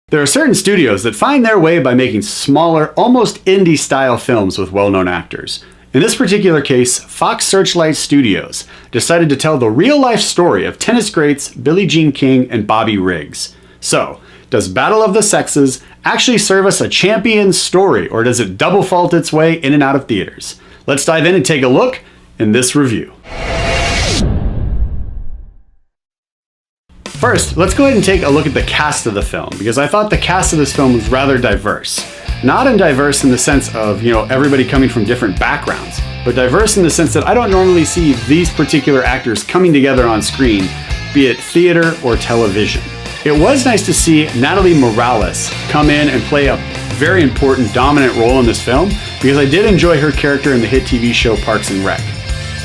There are certain studios that find their way by making smaller, almost indie-style films with well-known actors. In this particular case, Fox Searchlight Studios decided to tell the real-life story of tennis greats Billie Jean King and Bobby Riggs. So, does Battle of the Sexes actually serve us a champion story, or does it double fault its way in and out of theaters? Let's dive in and take a look in this review. First, let's go ahead and take a look at the cast of the film, because I thought the cast of this film was rather diverse. Not diverse in the sense of, everybody coming from different backgrounds, but diverse in the sense that I don't normally see these particular actors coming together on screen, be it theater or television. It was nice to see Natalie Morales come in and play a very important, dominant role in this film, because I did enjoy her character in the hit TV show Parks and Rec.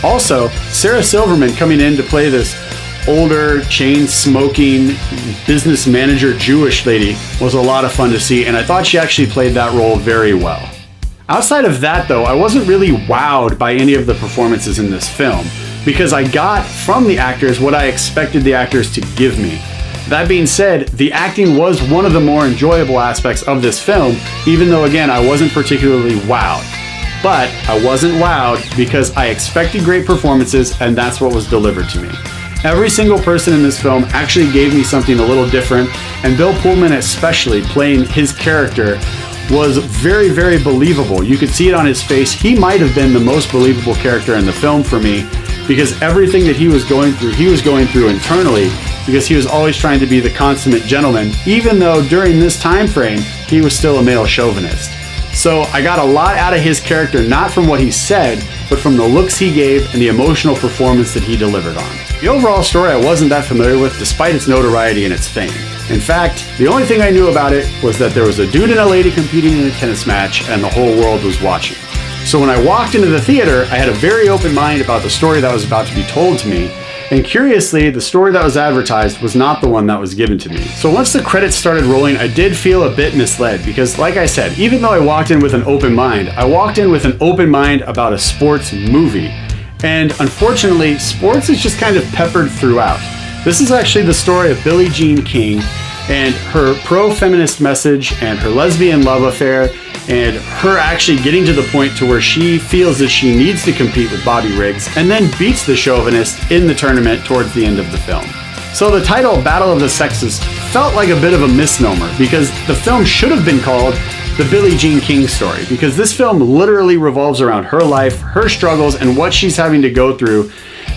Also, Sarah Silverman coming in to play this older, chain-smoking, business manager Jewish lady was a lot of fun to see, and I thought she actually played that role very well. Outside of that though, I wasn't really wowed by any of the performances in this film, because I got from the actors what I expected the actors to give me. That being said, the acting was one of the more enjoyable aspects of this film, even though again, I wasn't particularly wowed. But I wasn't wowed because I expected great performances, and that's what was delivered to me. Every single person in this film actually gave me something a little different, and Bill Pullman especially, playing his character, was very, very believable. You could see it on his face. He might have been the most believable character in the film for me, because everything that he was going through internally, because he was always trying to be the consummate gentleman, even though during this time frame, he was still a male chauvinist. So I got a lot out of his character, not from what he said, but from the looks he gave and the emotional performance that he delivered on. The overall story I wasn't that familiar with, despite its notoriety and its fame. In fact, the only thing I knew about it was that there was a dude and a lady competing in a tennis match and the whole world was watching. So when I walked into the theater, I had a very open mind about the story that was about to be told to me. And curiously, the story that was advertised was not the one that was given to me. So once the credits started rolling, I did feel a bit misled, because like I said, even though I walked in with an open mind, I walked in with an open mind about a sports movie. And unfortunately, sports is just kind of peppered throughout. This is actually the story of Billie Jean King and her pro-feminist message and her lesbian love affair, and her actually getting to the point to where she feels that she needs to compete with Bobby Riggs, and then beats the chauvinist in the tournament towards the end of the film. So the title, Battle of the Sexes, felt like a bit of a misnomer, because the film should have been called The Billie Jean King Story, because this film literally revolves around her life, her struggles, and what she's having to go through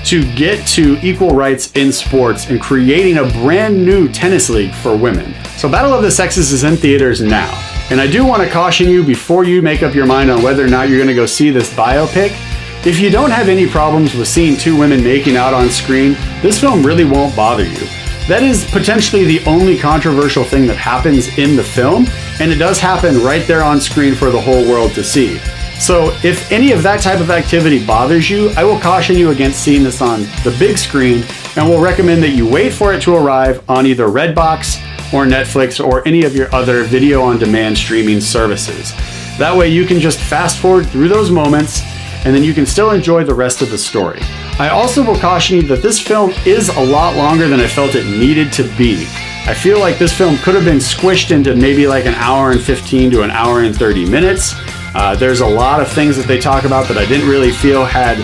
to get to equal rights in sports and creating a brand new tennis league for women. So Battle of the Sexes is in theaters now. And I do want to caution you before you make up your mind on whether or not you're going to go see this biopic. If you don't have any problems with seeing two women making out on screen, this film really won't bother you. That is potentially the only controversial thing that happens in the film, and it does happen right there on screen for the whole world to see. So if any of that type of activity bothers you, I will caution you against seeing this on the big screen, and will recommend that you wait for it to arrive on either Redbox or Netflix or any of your other video on demand streaming services. That way you can just fast forward through those moments, and then you can still enjoy the rest of the story. I also will caution you that this film is a lot longer than I felt it needed to be. I feel like this film could have been squished into maybe like an hour and 15 to an hour and 30 minutes. There's a lot of things that they talk about that I didn't really feel had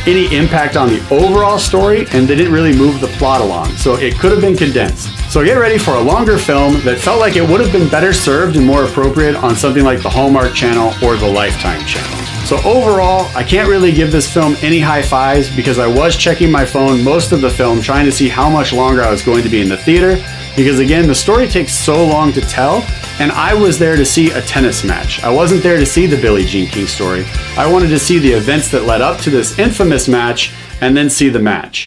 any impact on the overall story, and they didn't really move the plot along, so it could have been condensed. So get ready for a longer film that felt like it would have been better served and more appropriate on something like the Hallmark Channel or the Lifetime Channel. So overall, I can't really give this film any high fives, because I was checking my phone most of the film trying to see how much longer I was going to be in the theater, because again, the story takes so long to tell, and I was there to see a tennis match. I wasn't there to see the Billie Jean King story. I wanted to see the events that led up to this infamous match, and then see the match.